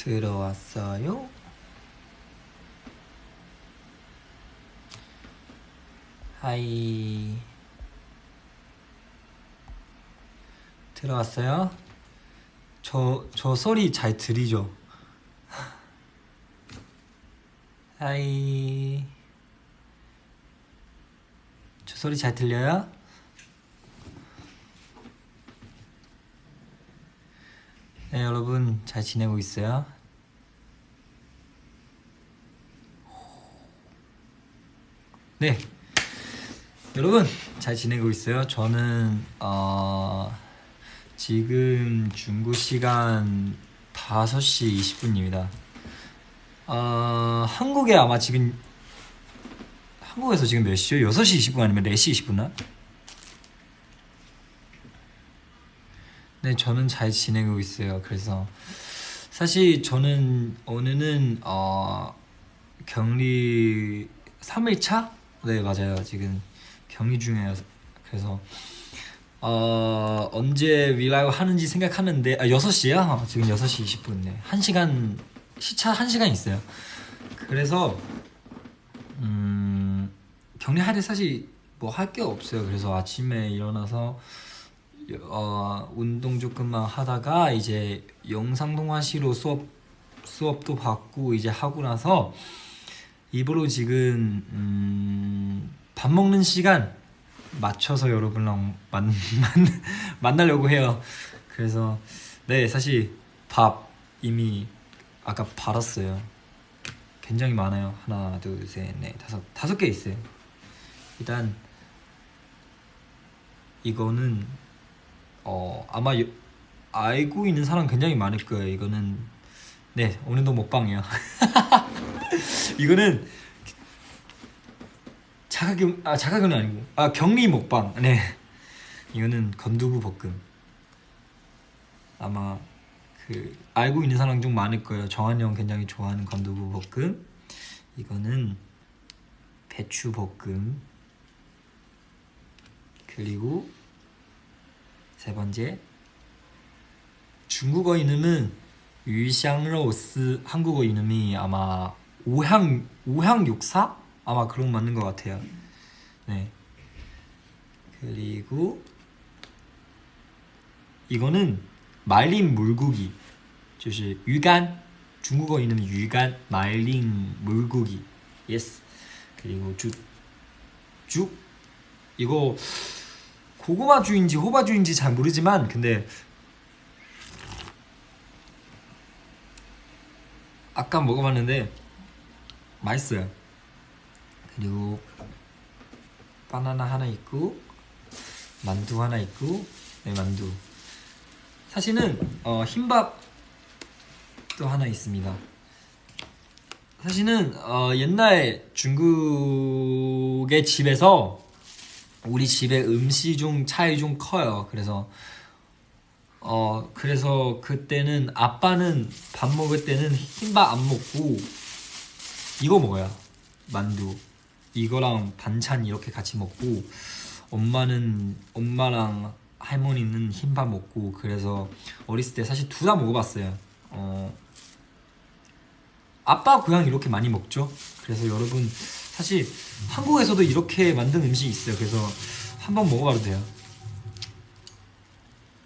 들어왔어요? 하이. 들어왔어요? 저 소리 잘 들리죠? 하이. 저 소리 잘 들려요? 네, 여러분 잘 지내고 있어요? 네, 여러분 잘 지내고 있어요? 저는 지금 중국 시간 5시 20분입니다. 한국에 아마 지금 한국에서 지금 몇 시요? 6시 20분 아니면 4시 20분나? 네, 저는 잘 지내고 있어요. 그래서 사실 저는 오늘은 격리 3일차? 네, 맞아요. 지금 격리 중이에요. 그래서 언제 위라이브 하는지 생각하는데 6시야? 지금 6시 20분. 네. 1시간 시차 1시간 있어요. 그래서 격리할 때 사실 뭐 할 게 없어요. 그래서 아침에 일어나서 운동 조금만 하다가 이제 영상 통화시로 수업도 받고 이제 하고 나서 입으로 지금 밥 먹는 시간 맞춰서 여러분랑 만나려고 해요. 그래서 네, 사실 밥 이미 아까 받았어요. 굉장히 많아요. 하나, 둘, 셋, 넷, 다섯 개 있어요. 일단 이거는 아마 알고 있는 사람 굉장히 많을 거예요. 이거는 네, 오늘도 먹방이에요. 이거는 자가격은 아니고 격리 먹방. 네, 이거는 건두부 볶음. 아마 그 알고 있는 사람 좀 많을 거예요. 정한이 형 굉장히 좋아하는 건두부 볶음. 이거는 배추 볶음. 그리고 세 번째 중국어 이름은 유샹로스, 한국어 이름이 아마 오향육사? 아마 그런 거 맞는 것 같아요. 네. 그리고 이거는 말린 물고기, 就是鱼干. 중국어 이름은 鱼干, 말린 물고기. 예스. 그리고 죽. 이거 고구마죽인지 호박죽인지 잘 모르지만 근데 아까 먹어봤는데 맛있어요. 그리고 바나나 하나 있고 만두 하나 있고. 네, 만두. 사실은 흰밥도 하나 있습니다. 사실은 옛날 중국의 집에서 우리 집에 음식 좀 차이 좀 커요. 그래서 그때는 아빠는 밥 먹을 때는 흰밥 안 먹고 이거 먹어요. 만두. 이거랑 반찬 이렇게 같이 먹고 엄마랑 할머니는 흰밥 먹고. 그래서 어렸을 때 사실 둘 다 먹어봤어요. 아빠 고향 이렇게 많이 먹죠. 그래서 여러분 사실 한국에서도 이렇게 만든 음식이 있어요. 그래서 한번 먹어봐도 돼요.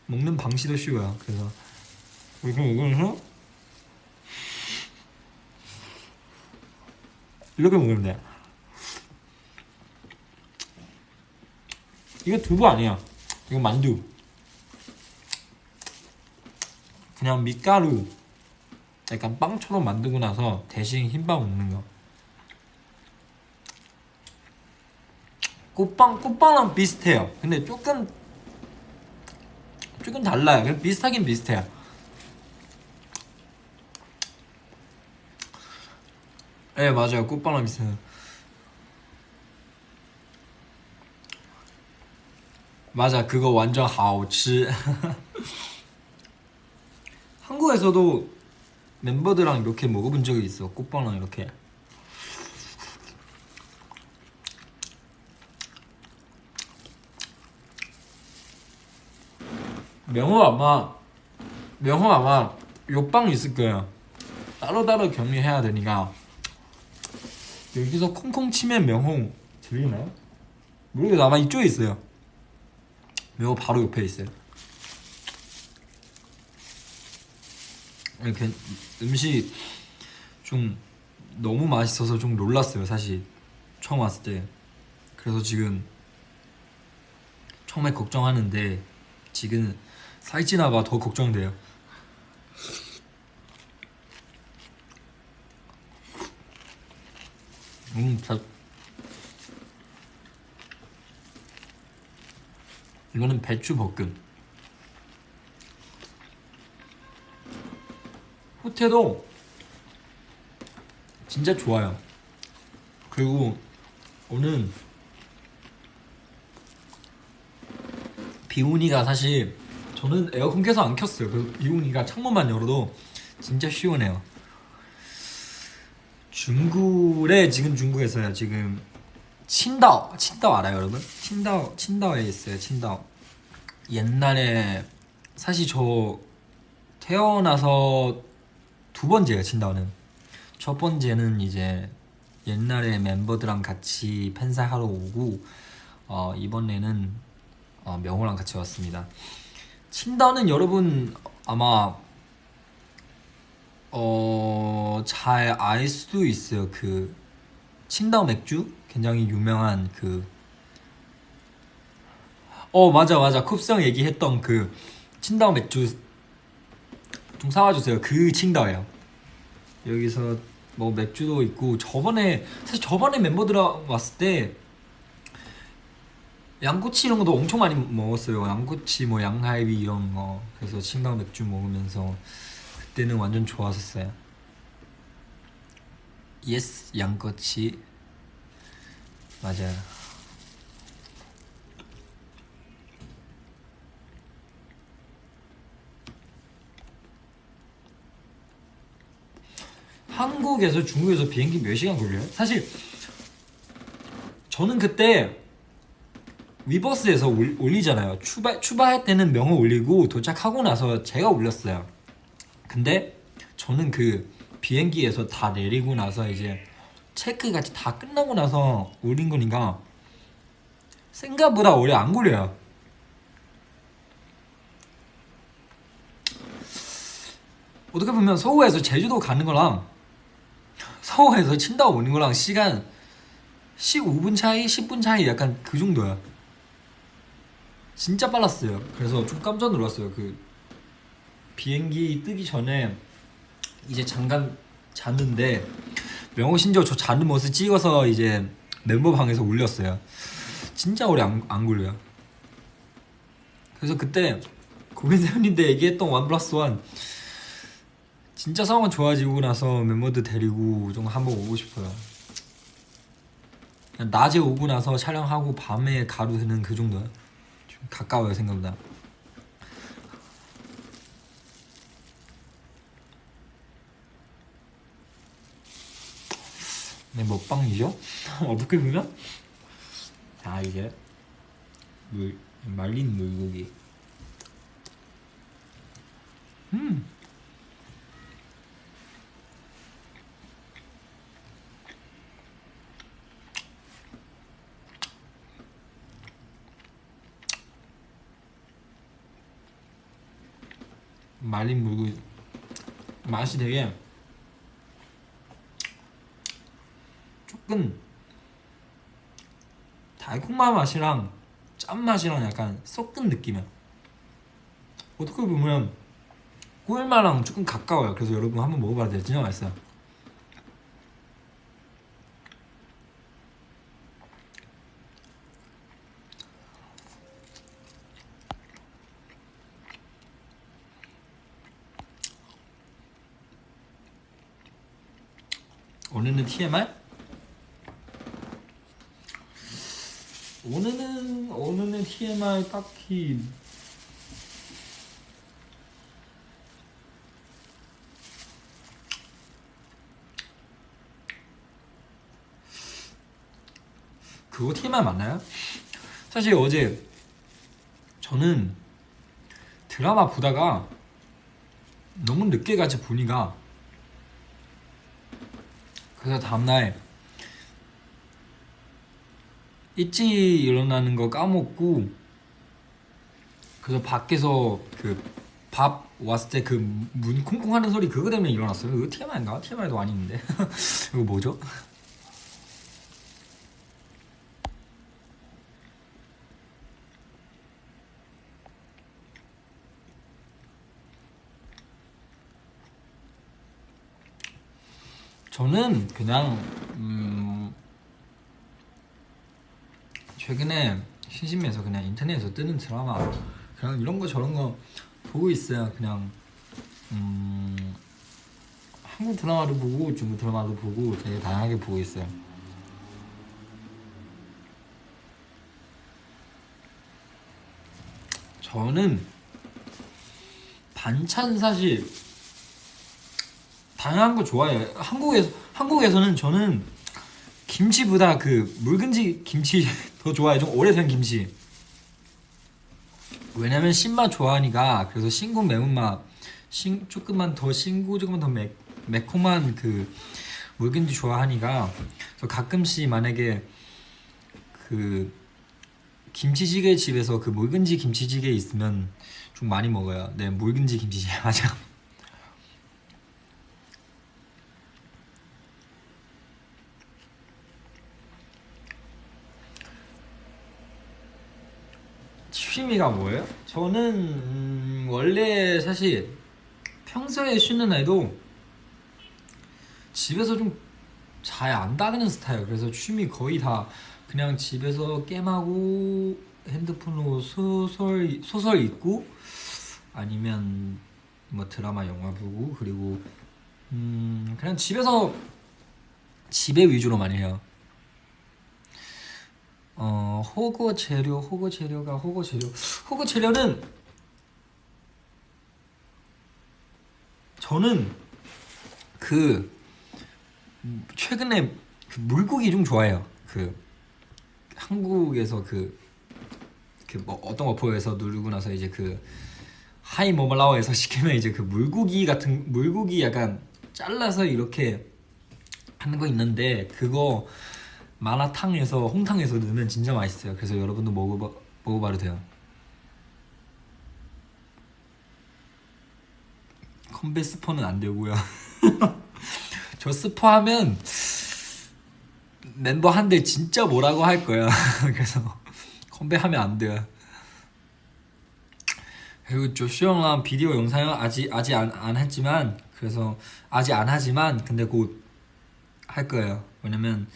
먹는 방식도 쉬워요. 그래서 이렇게 먹으면서 이렇게 먹으면 돼요. 이거 두부 아니야. 이거 만두. 그냥 밀가루 약간 빵처럼 만들고 나서 대신 흰밥 먹는 거. 꽃빵랑 비슷해요. 근데 조금 달라요. 그냥 비슷하긴 비슷해요. 네, 맞아요. 꽃빵랑 비슷해요. 맞아, 그거 완전 好吃. 한국에서도 멤버들랑 이렇게 먹어본 적이 있어. 꽃빵랑 이렇게. 명호 아마 요빵 있을 거예요. 따로따로 격리해야 되니까. 여기서 콩콩 치면 명호 들리나요? 모르겠어. 아마 이쪽에 있어요. 명호 바로 옆에 있어요. 이렇게 음식 좀 너무 맛있어서 좀 놀랐어요. 사실 처음 왔을 때. 그래서 지금 처음에 걱정하는데 지금 살찌나봐 더 걱정돼요. 이거는 배추 볶음. 호태도 진짜 좋아요. 그리고 오늘 비오니가 사실 저는 에어컨 계속 안 켰어요. 그 비오니가 창문만 열어도 진짜 시원해요. 지금 중국에서요. 지금 칭다오 알아요, 여러분? 칭다오에 있어요. 칭다오. 옛날에 사실 저 태어나서 두 번째예요. 칭다오는. 첫 번째는 이제 옛날에 멤버들랑 같이 팬사하러 오고 이번에는 명호랑 같이 왔습니다. 칭다오는 여러분 아마 잘 알 수도 있어요. 그 칭다오 맥주 굉장히 유명한 그 맞아 쿱스형 얘기했던 그 칭다오 맥주 좀 사와주세요. 그 칭다오예요. 여기서 뭐 맥주도 있고 사실 저번에 멤버들 왔을 때 양꼬치 이런 것도 엄청 많이 먹었어요. 양꼬치 뭐 양갈비 이런 거. 그래서 칭다오 맥주 먹으면서 그때는 완전 좋았었어요. 예스 양꼬치 맞아요. 한국에서 중국에서 비행기 몇 시간 걸려요? 사실 저는 그때 위버스에서 올리잖아요. 출발할 때는 명호 올리고 도착하고 나서 제가 올렸어요. 근데 저는 그 비행기에서 다 내리고 나서 이제 체크 같이 다 끝나고 나서 올린 거니까 생각보다 오래 안 걸려요. 어떻게 보면 서울에서 제주도 가는 거랑 서울에서 칭다오 오는 거랑 시간 15분 차이, 10분 차이 약간 그 정도야. 진짜 빨랐어요. 그래서 좀 깜짝 놀랐어요. 그 비행기 뜨기 전에 이제 잠깐 잤는데 명호 심지어 저 자는 모습 찍어서 이제 멤버 방에서 올렸어요. 진짜 오래 안 걸려요. 그래서 그때 고민세훈님들 얘기했던 원 플러스 원 진짜 상황 좋아지고 나서 멤버들 데리고 좀 한번 오고 싶어요. 그냥 낮에 오고 나서 촬영하고 밤에 가루드는 그 정도야. 좀 가까워요 생각보다. 네, 먹방이죠? 어떻게 보면? 자 이제 말린 물고기. 말린 물고기 맛이 되게 조금 달콤한 맛이랑 짠맛이랑 약간 섞은 느낌이야. 어떻게 보면 꿀맛랑 조금 가까워요. 그래서 여러분 한번 먹어봐야 돼요. 진짜 맛있어요. 오늘은 TMI? 오늘은 TMI 딱히 그거 TMI 맞나요? 사실 어제 저는 드라마 보다가 너무 늦게까지 보니까 그래서 다음날 일찍 일어나는 거 까먹고, 그래서 밖에서 그 밥 왔을 때 그 문 콩콩 하는 소리 그거 때문에 일어났어요. 이거 TMI인가? TMI도 아닌데. 이거 뭐죠? 저는 그냥 최근에 심심해서 그냥 인터넷에서 뜨는 드라마 그냥 이런 거 저런 거 보고 있어요. 그냥 한국 드라마도 보고 중국 드라마도 보고 되게 다양하게 보고 있어요. 저는 반찬 사실 다양한 거 좋아해요. 한국에서는 저는 김치보다 그 묽은지 김치 더 좋아해요. 좀 오래된 김치. 왜냐면 신맛 좋아하니까. 그래서 싱고 매운맛, 조금만 더 싱고 조금만 더 매콤한 그 묽은지 좋아하니까. 그래서 가끔씩 만약에 그 김치찌개 집에서 그 묽은지 김치찌개 있으면 좀 많이 먹어요. 네, 묽은지 김치찌개 맞아. 취미가 뭐예요? 저는 원래 사실 평소에 쉬는 날도 집에서 좀 잘 안 다니는 스타일. 그래서 취미 거의 다 그냥 집에서 게임하고 핸드폰으로 소설 읽고 아니면 뭐 드라마 영화 보고 그리고 그냥 집에서 집에 위주로 많이 해요. 호거 재료는 저는 그 최근에 그 물고기 좀 좋아해요. 그 한국에서 뭐 어떤 어플에서 누르고 나서 이제 그 하이 모멀라오에서 시키면 이제 그 물고기 약간 잘라서 이렇게 하는 거 있는데 그거 마라탕에서 홍탕에서 넣으면 진짜 맛있어요. 그래서 여러분도 먹어봐도 돼요. 컴배 스포는 안 되고요. 저 스포하면 멤버 한 대 진짜 뭐라고 할 거야. 그래서 컴배하면 안 돼요. 그리고 조슈 형랑 비디오 영상은 아직 안 했지만 그래서 아직 안 하지만 근데 곧 할 거예요. 왜냐면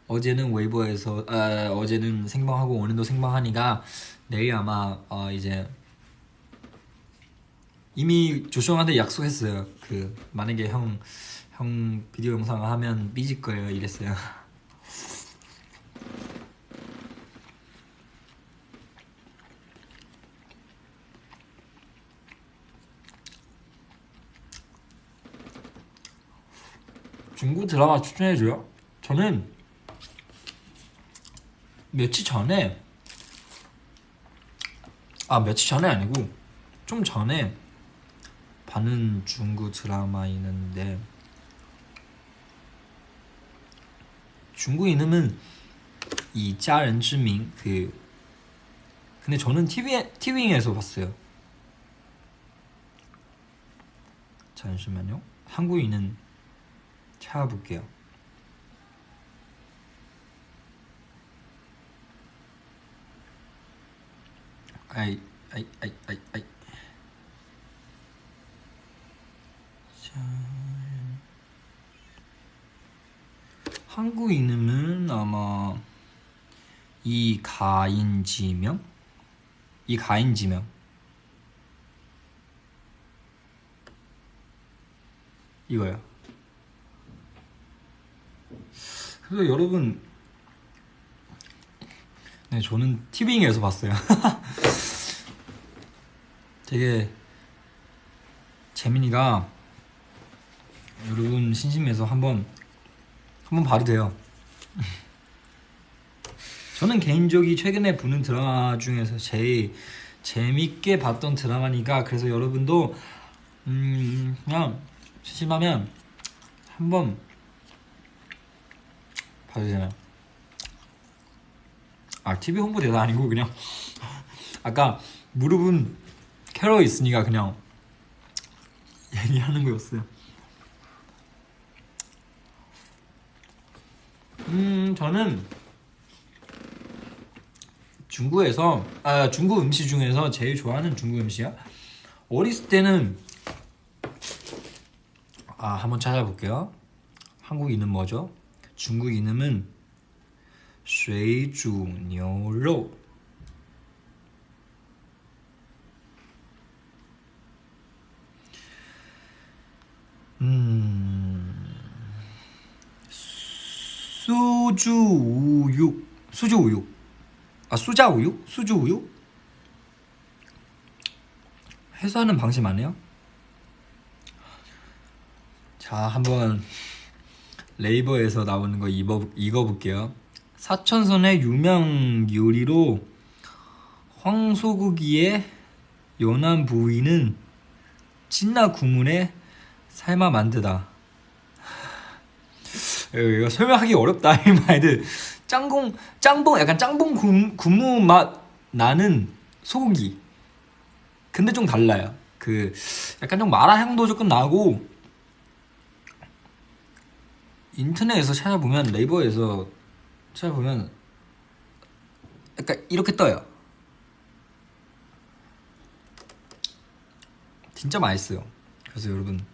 어제는 웨이버에서 어제는 생방하고 오늘도 생방하니까 내일 아마 이제 이미 조슈 형한테 약속했어요. 그 만약에 형 비디오 영상 하면 삐질 거예요. 이랬어요. 중국 드라마 추천해줘요? 저는 며칠 전에 며칠 전에 아니고 좀 전에 반은 중국 드라마 있는데 중국 이름은 이家人之名근데 저는 TV에서 봤어요. 잠시만요. 한국인은 찾아볼게요. 아이. 한국 이름은 아마 이가인지명 이거요. 그래서 여러분, 네 저는 티빙에서 봤어요. 되게 재민이가 여러분 심심해서 한번 봐도 돼요. 저는 개인적이 최근에 보는 드라마 중에서 제일 재밌게 봤던 드라마니까 그래서 여러분도 그냥 심심하면 한번 봐주세요. 아 TV 홍보대사 아니고 그냥 아까 무릎은 캐러 있으니까 그냥 얘기하는 거였어요. 저는 중국 음식 중에서 제일 좋아하는 중국 음식이야. 어렸을 때는 한번 찾아볼게요. 한국 이름 뭐죠? 중국 이름은 水煮牛肉. 수주우육. 수자우육? 수주우육? 해소하는 방식 아니에요? 자, 한번 네이버에서 나오는 거 읽어볼게요. 사천선의 유명 요리로 황소고기의 연한 부위는 진나 국물에 삶아 만드다. 이거 설명하기 어렵다. 이 말들. 약간 짬뽕 국물 맛 나는 소고기. 근데 좀 달라요. 그 약간 좀 마라 향도 조금 나고, 인터넷에서 찾아보면, 네이버에서 찾아보면 약간 이렇게 떠요. 진짜 맛있어요. 그래서 여러분,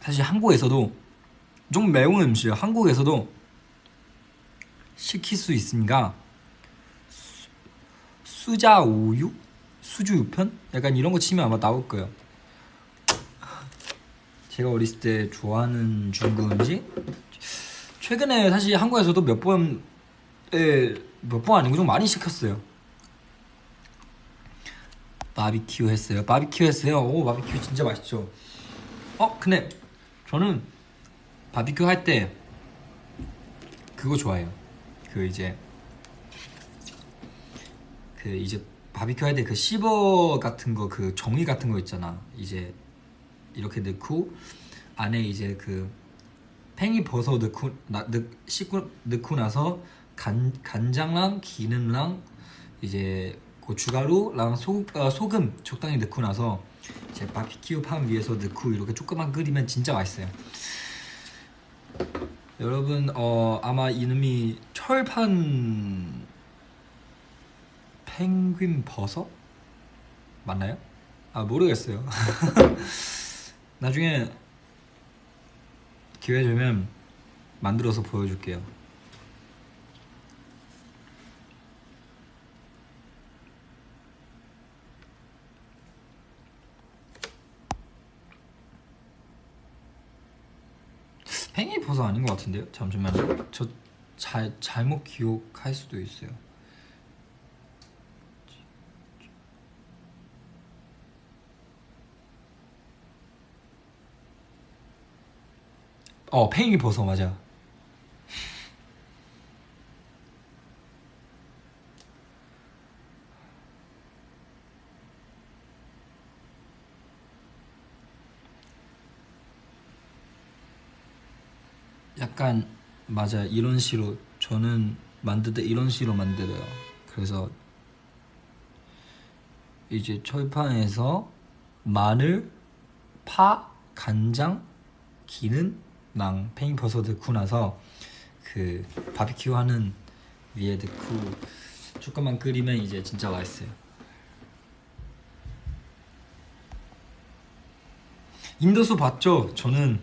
사실 한국에서도 좀 매운 음식이에요. 한국에서도 시킬 수 있으니까 수자우육? 수주우편? 약간 이런 거 치면 아마 나올 거예요. 제가 어렸을 때 좋아하는 중국 음식? 최근에 사실 한국에서도 몇 번 아니고 좀 많이 시켰어요. 바비큐 했어요. 오, 바비큐 진짜 맛있죠. 근데 저는 바비큐 할 때 그거 좋아해요. 그 이제 바비큐 할 때 그 씹어 같은 거, 그 종이 같은 거 있잖아. 이제 이렇게 넣고 안에 이제 그 팽이버섯 넣고 나서 간장랑 기름랑 이제 고춧가루랑 소금 적당히 넣고 나서 이제 바비큐 판 위에서 넣고 이렇게 조금만 끓이면 진짜 맛있어요. 여러분 아마 이름이 철판 펭귄 버섯? 맞나요? 모르겠어요. 나중에 기회 되면 만들어서 보여줄게요. 팽이 버섯 아닌 것 같은데요? 잠시만요. 저 잘못 기억할 수도 있어요. 팽이 버섯 맞아. 약간 맞아. 이런 식으로 저는 만들 때 이런 식으로 만들어요. 그래서 이제 철판에서 마늘, 파, 간장, 기름랑 팽이버섯 넣고 나서 그 바비큐 하는 위에 넣고 조금만 끓이면 이제 진짜 맛있어요. 인더스 봤죠? 저는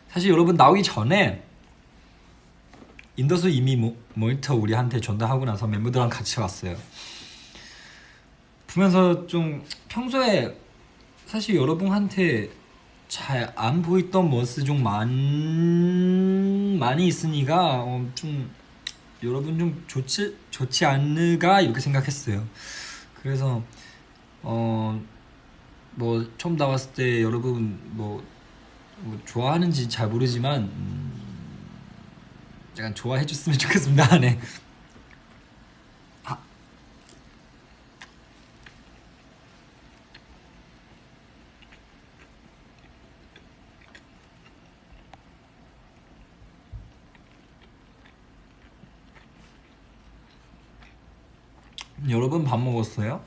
사실 여러분 나오기 전에 인더스 이미 모니터 우리한테 전달하고 나서 멤버들랑 같이 왔어요. 보면서 좀 평소에 사실 여러분한테 잘 안 보였던 모습 좀 많이 있으니까 좀 여러분 좀 좋지 않을까 이렇게 생각했어요. 그래서 뭐 처음 나왔을 때 여러분 뭐 좋아하는지 잘 모르지만 약간 좋아해 줬으면 좋겠습니다. 네. 여러분 밥 먹었어요?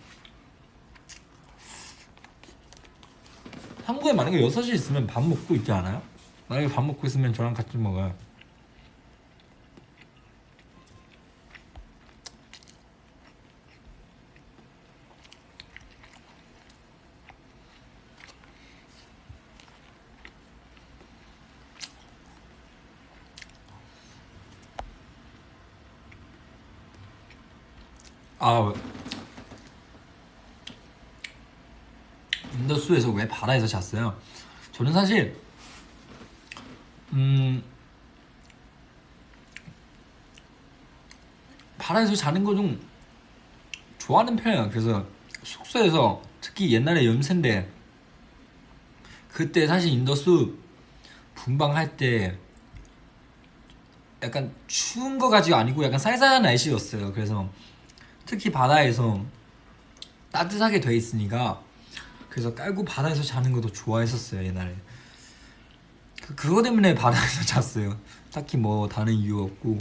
한국에 만약에 6시 있으면 밥 먹고 있지 않아요? 만약에 밥 먹고 있으면 저랑 같이 먹어요. 아, 인더스에서 왜 바다에서 잤어요? 저는 사실 바다에서 자는 거 좀 좋아하는 편이에요. 그래서 숙소에서 특히 옛날에 연세인데 그때 사실 인더스 분방할 때 약간 추운 거 가지고 아니고 약간 쌀쌀한 날씨였어요. 그래서 특히 바다에서 따뜻하게 돼 있으니까 그래서 깔고 바다에서 자는 것도 좋아했었어요 옛날에. 그거 때문에 바다에서 잤어요. 딱히 뭐 다른 이유 없고.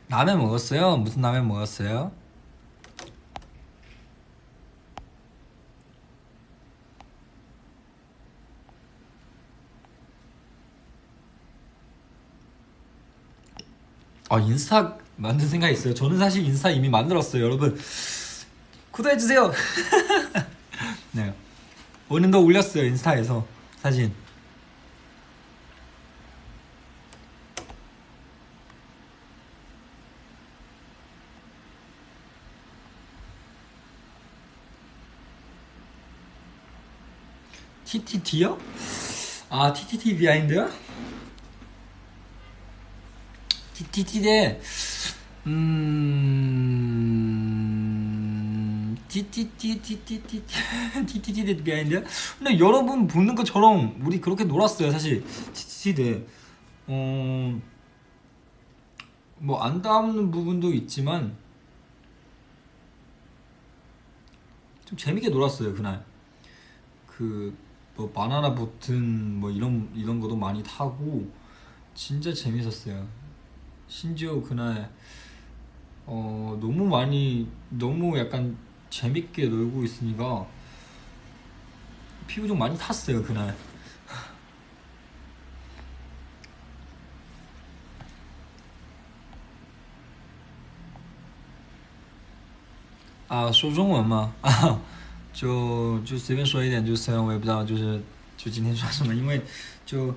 라면 먹었어요? 무슨 라면 먹었어요? 아, 인스타 만든 생각 있어요. 저는 사실 인스타 이미 만들었어요. 여러분 구독해주세요. 네, 오늘도 올렸어요 인스타에서 사진. TTT요? 아, TTT 비하인드요? TTT TTT 비하인드. 근데 여러분 보는 것처럼 우리 그렇게 놀았어요 사실. TTT 뭐 안 닿는 부분도 있지만 좀 재밌게 놀았어요 그날. 그 뭐 바나나 보튼 뭐 이런 것도 많이 타고 진짜 재밌었어요. 심지어 그날 너무 약간 재밌게 놀고 있으니까 피부 좀 많이 탔어요 그날.啊，说中文吗？啊，就随便说一点，就虽然我也不知道，就今天说什么，因为就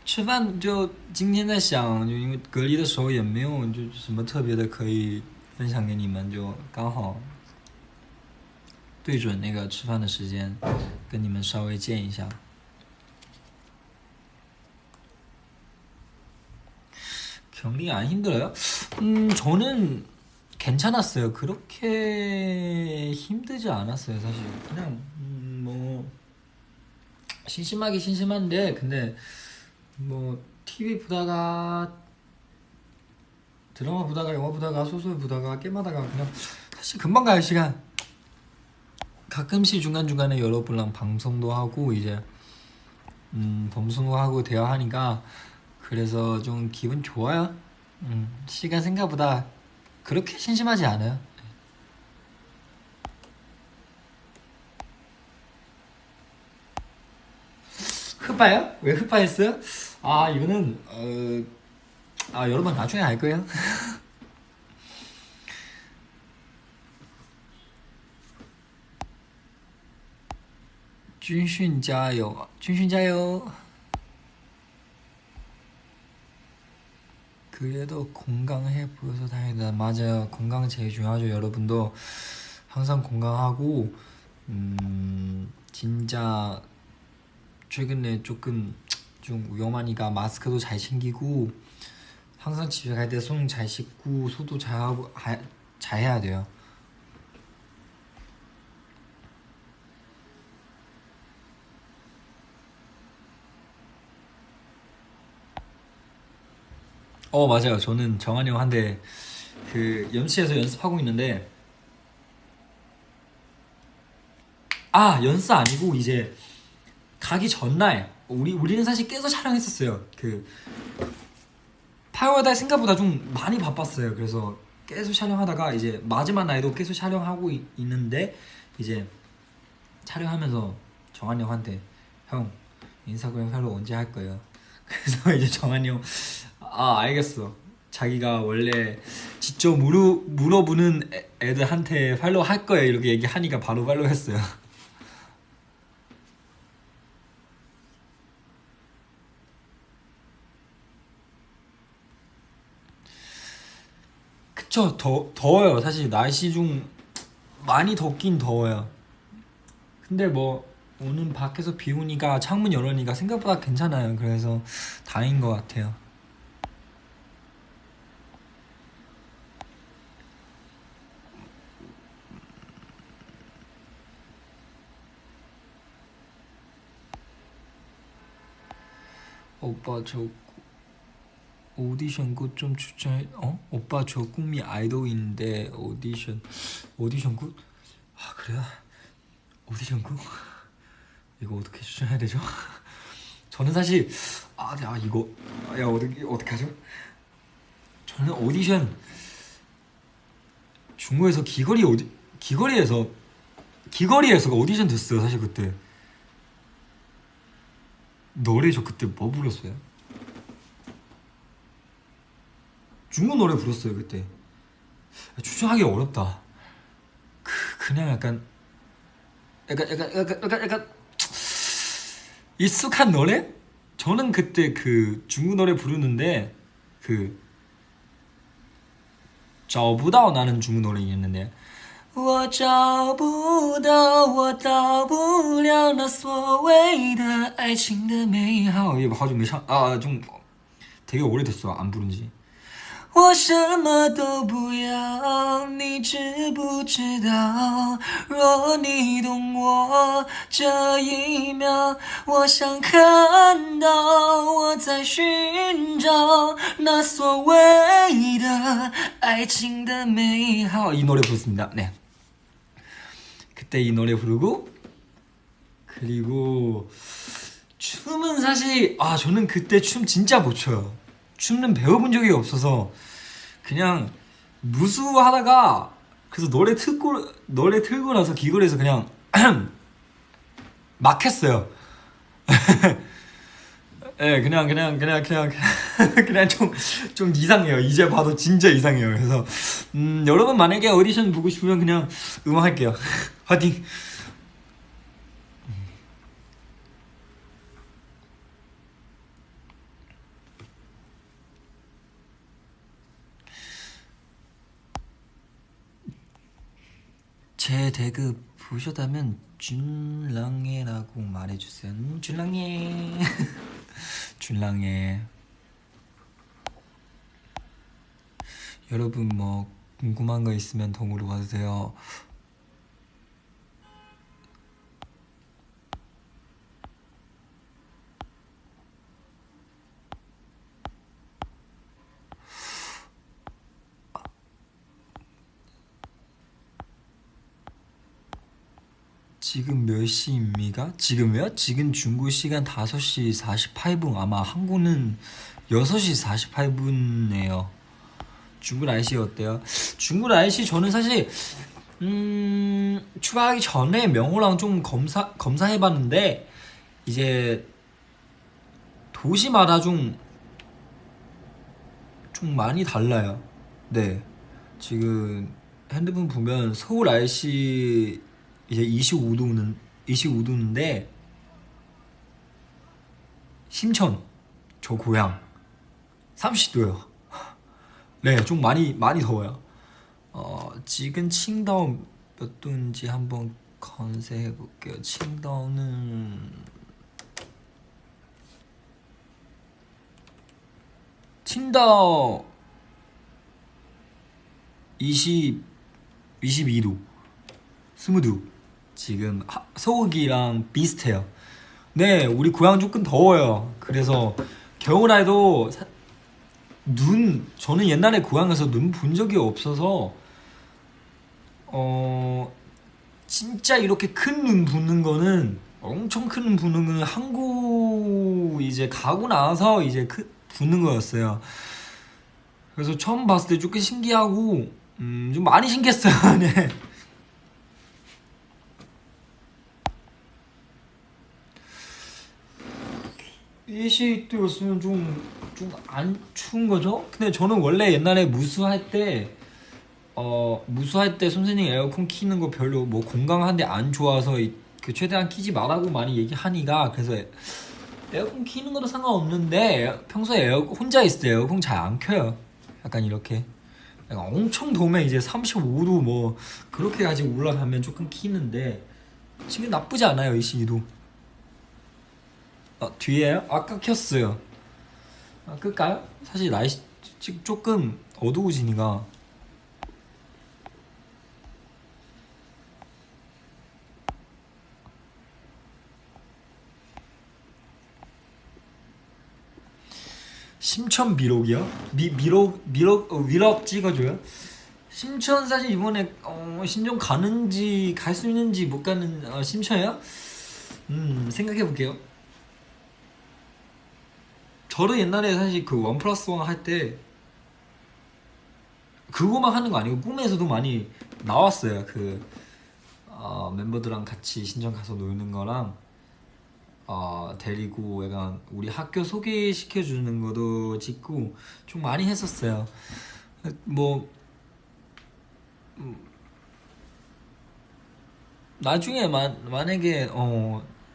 吃饭就今天在想，就因为隔离的时候也没有就什么特别的可以分享给你们，就刚好对准那个吃饭的时间，跟你们稍微见一下。 격리 안 힘들어요? 저는 괜찮았어요. 그렇게 힘들지 않았어요, 사실. 그냥 뭐 심심하기 심심한데, 근데 뭐 TV 보다가 드라마 보다가 영화 보다가 소설 보다가 게임하다가 그냥 사실 금방 가요 시간. 가끔씩 중간중간에 여러분랑 방송도 하고 이제 방송도 하고 대화하니까 그래서 좀 기분 좋아요. 시간 생각보다 그렇게 심심하지 않아요. 흑바요? 왜 흑바했어요? 아 이거는 여러분 나중에 알 거예요. 준슌加油, 준슌 加油. 그래도 건강해 보여서 다행이다. 맞아요. 건강 제일 중요하죠. 여러분도 항상 건강하고 진짜 최근에 조금 좀 위험하니까 마스크도 잘 챙기고 항상 집에 갈 때 손 잘 씻고 소도 잘 하고 잘 해야 돼요. 맞아요. 저는 정한이 형한테 그 연습실에서 연습하고 있는데 연습 아니고 이제 가기 전날 우리는 사실 깨서 촬영했었어요. 그 8월 달 생각보다 좀 많이 바빴어요. 그래서 계속 촬영하다가 이제 마지막 날도 계속 촬영하고 있는데 이제 촬영하면서 정한이 형한테 형 인스타그램 팔로우 언제 할 거예요? 그래서 이제 정한이 형 알겠어. 자기가 원래 직접 물어보는 애들한테 팔로우 할 거예요 이렇게 얘기하니까 바로 팔로우 했어요. 그쵸. 더워요. 사실 날씨 좀 많이 덥긴 더워요. 근데 뭐 오늘 밖에서 비 오니까 창문 열으니까 생각보다 괜찮아요. 그래서 다행인 것 같아요. 오빠 저 오디션 곳 좀 추천해. 오빠 저 꿈이 아이돌인데 오디션 곳? 아 그래요? 오디션 곳? 이거 어떻게 추천해야 되죠? 저는 사실 이거 어떻게 하죠? 저는 오디션 중국에서 귀걸이에서 오디션 됐어요. 사실 그때 노래 저 그때 뭐 불렀어요? 중국 노래 불렀어요 그때. 추천하기 어렵다. 그냥 약간 익숙한 노래? 저는 그때 그 중국 노래 부르는데 그 找不到 나는 중국 노래 있는데 我找不到我到不了那所谓的爱情的美好 이거好久没唱좀 되게 오래됐어 안 부른지 我什么都不要你知不知道若你懂我这一秒我想看到我在寻找那所谓的爱情的美好이 노래 부르습니다. 네. 그때 이 노래 부르고 그리고 춤은 사실 저는 그때 춤 진짜 못 춰요. 춤은 배워본 적이 없어서 그냥 무수하다가 그래서 노래 틀고 나서 귀걸이에서 그냥 막 했어요. 네, 그냥 좀 이상해요. 이제 봐도 진짜 이상해요. 그래서 여러분 만약에 오디션 보고 싶으면 그냥 응원할게요. 화이팅. 제 대급 보셨다면 준랑해라고 말해주세요. 준랑해. 준랑해. 여러분 뭐 궁금한 거 있으면 더 물어봐주세요. 지금 몇 시입니까? 지금요? 지금 중국 시간 5시 48분. 아마 한국은 6시 48분이에요. 중국 날씨 어때요? 중국 날씨 저는 사실 출발하기 전에 명호랑 좀 검사해봤는데 이제 도시마다 좀 많이 달라요. 네, 지금 핸드폰 보면 서울 날씨 이제 25도인데 심천 저 고향 30도요. 네, 좀 많이 더워요. 지금 칭다오 몇 도인지 한번 검색해 볼게요. 칭다오는 22도 20도 지금 서울이랑 비슷해요. 네, 우리 고향 조금 더워요. 그래서 겨울에도 저는 옛날에 고향에서 눈 본 적이 없어서 진짜 이렇게 큰 눈 부는 거는 엄청 큰 눈 부는 거는 한국 이제 가고 나서 이제 부는 거였어요. 그래서 처음 봤을 때 조금 신기하고 좀 많이 신기했어요. 네. 일시 때였으면 좀 안 추운 거죠? 근데 저는 원래 옛날에 무수할 때 선생님 에어컨 키는 거 별로 뭐 건강한데 안 좋아서 그 최대한 키지 말라고 많이 얘기하니까 그래서 에어컨 키는 것도 상관없는데 평소에 혼자 있을 때 에어컨 잘 안 켜요. 약간 이렇게 약간 엄청 더우면 이제 35도 뭐 그렇게까지 올라가면 조금 키는데 지금 나쁘지 않아요 이 시기도. 뒤에요? 아까 켰어요. 끌까요? 사실 날씨 지금 조금 어두워지니까. 심천 미록이요? 위록 찍어줘요? 심천 사실 이번에 신청 가는지 갈 수 있는지 못 가는 심천이요? 생각해 볼게요. 저도 옛날에 사실 그 원 플러스 원 할 때 그거만 하는 거 아니고 꿈에서도 많이 나왔어요. 그 멤버들랑 같이 신청 가서 노는 거랑 데리고 약간 우리 학교 소개시켜 주는 것도 찍고 좀 많이 했었어요. 뭐 나중에 만약에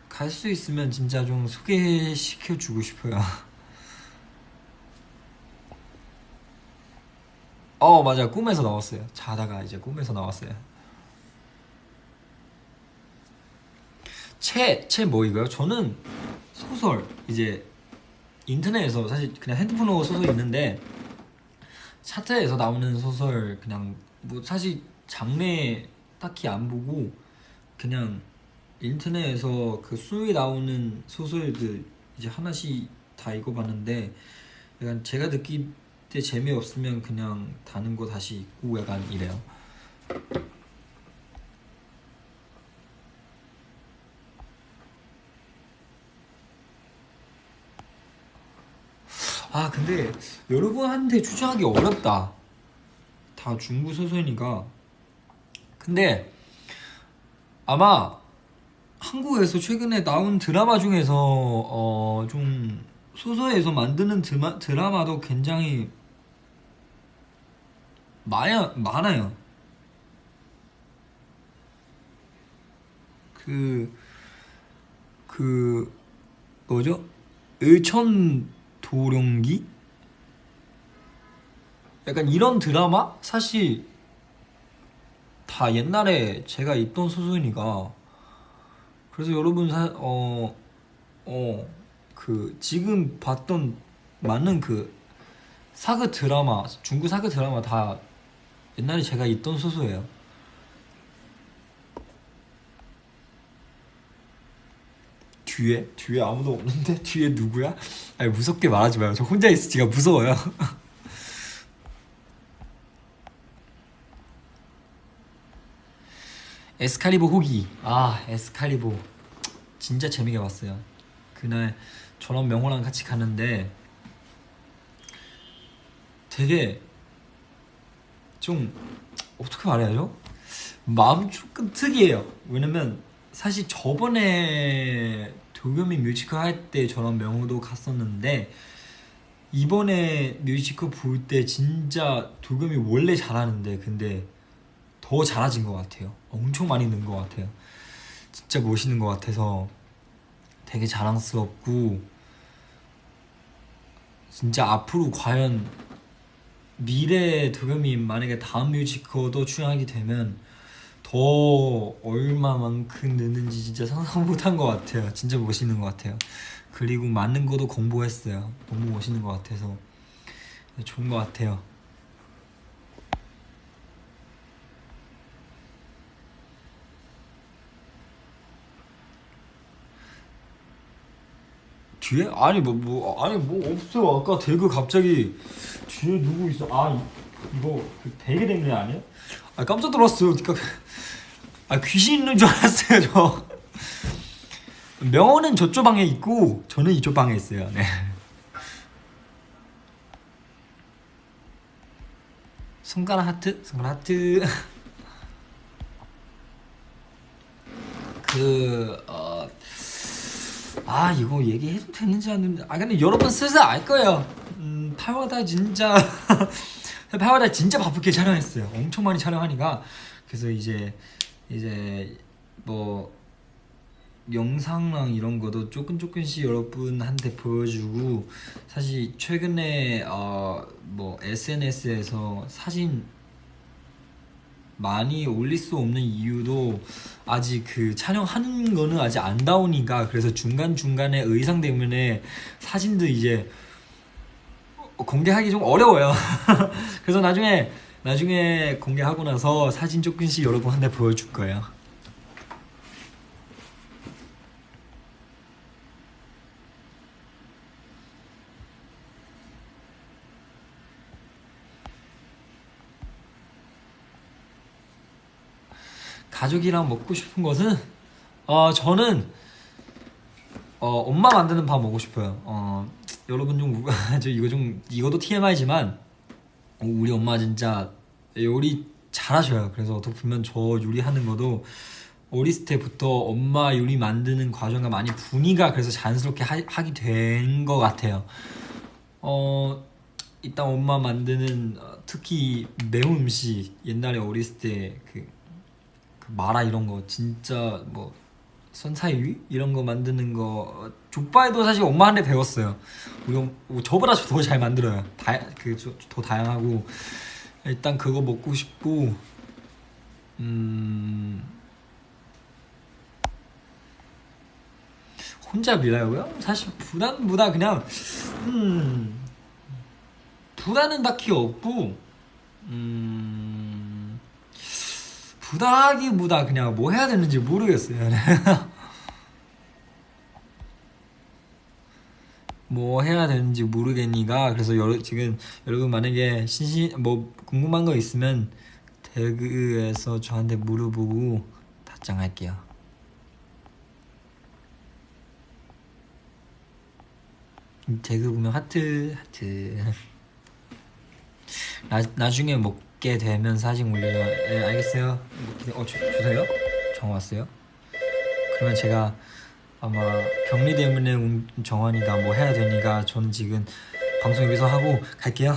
갈 수 있으면 진짜 좀 소개시켜 주고 싶어요. 맞아, 꿈에서 나왔어요. 자다가 이제 꿈에서 나왔어요. 책 뭐 이거요? 저는 소설 이제 인터넷에서 사실 그냥 핸드폰으로 소설 있는데 차트에서 나오는 소설 그냥 뭐 사실 장르 딱히 안 보고 그냥 인터넷에서 그 수위 나오는 소설들 이제 하나씩 다 읽어봤는데 약간 제가 느낄 때 재미없으면 그냥 다른 거 다시 읽고 약간 이래요. 근데 여러분한테 추천하기 어렵다. 다 중국 소설이니까. 근데 아마 한국에서 최근에 나온 드라마 중에서 좀 소설에서 만드는 드라마도 굉장히 많아요. 그 뭐죠? 을천도령기? 약간 이런 드라마? 사실 다 옛날에 제가 입던 소설이니까 그래서 여러분 그 지금 봤던 많은 그 사극 드라마 중국 사극 드라마 다 옛날에 제가 입던 소설이에요. 뒤에 아무도 없는데 뒤에 누구야? 아니 무섭게 말하지 마요. 저 혼자 있으니까 무서워요. 에스칼리버 후기. 에스칼리버 진짜 재밌게 봤어요. 그날 저랑 명호랑 같이 가는데 되게 좀 어떻게 말해야죠? 마음 조금 특이해요. 왜냐면 사실 저번에 도겸이 뮤지컬 할 때 저랑 명호도 갔었는데 이번에 뮤지컬 볼 때 진짜 도겸이 원래 잘하는데 근데 더 잘해진 것 같아요. 엄청 많이 는 것 같아요. 진짜 멋있는 것 같아서 되게 자랑스럽고 진짜 앞으로 과연 미래 도겸이 만약에 다음 뮤지컬도 출연하게 되면 더 얼마만큼 느는지 진짜 상상 못한 것 같아요. 진짜 멋있는 것 같아요. 그리고 맞는 것도 공부했어요. 너무 멋있는 것 같아서 좋은 것 같아요. 뒤에? 아니 뭐 없어요. 아까 대그 갑자기 뒤에 누구 있어? 이거 그 베개 때문에 아니야? 깜짝 놀랐어요. 그러니까 귀신 있는 줄 알았어요. 저 명호는 저쪽 방에 있고 저는 이쪽 방에 있어요. 네. 손가락 하트, 손가락 하트. 이거 얘기해도 되는지 안 되는지. 근데 여러분 슬슬 알 거예요. 8월달 진짜 8월달 진짜 바쁘게 촬영했어요. 엄청 많이 촬영하니까. 그래서 이제 뭐 영상랑 이런 것도 조금씩 여러분한테 보여주고, 사실 최근에 뭐 SNS에서 사진 많이 올릴 수 없는 이유도 아직 그 촬영하는 거는 아직 안 나오니까, 그래서 중간중간에 의상 때문에 사진도 이제 공개하기 좀 어려워요. 그래서 나중에 공개하고 나서 사진 조금씩 여러분한테 보여줄 거예요. 가족이랑 먹고 싶은 것은 저는 엄마 만드는 밥 먹고 싶어요. 여러분 이것도 TMI지만 우리 엄마 진짜 요리 잘하셔요. 그래서 어떻게 보면 저 요리하는 것도 어렸을 때부터 엄마 요리 만드는 과정과 많이 분위기가 그래서 자연스럽게 하게 된 것 같아요. 일단 엄마 만드는 특히 매운 음식, 옛날에 어렸을 때 그 마라 이런 거 진짜 뭐 선사유리 이런 거 만드는 거 족발도 사실 엄마한테 배웠어요. 저보다 더 잘 만들어요. 더 다양하고. 일단 그거 먹고 싶고, 혼자 밀라고요? 사실 부담보다 그냥 부담은 딱히 없고, 부담하기보다 그냥 뭐 해야 되는지 모르겠어요. 뭐 해야 되는지 모르겠니까. 그래서 지금 여러분 만약에 뭐 궁금한 거 있으면 대그에서 저한테 물어보고 답장할게요. 대그 보면 하트. 나중에 먹게 되면 사진 올려요. 알겠어요. 주세요. 정 왔어요. 그러면 제가 아마 격리 때문에 정환이가 뭐 해야 되니까 저는 지금 방송 여기서 하고 갈게요.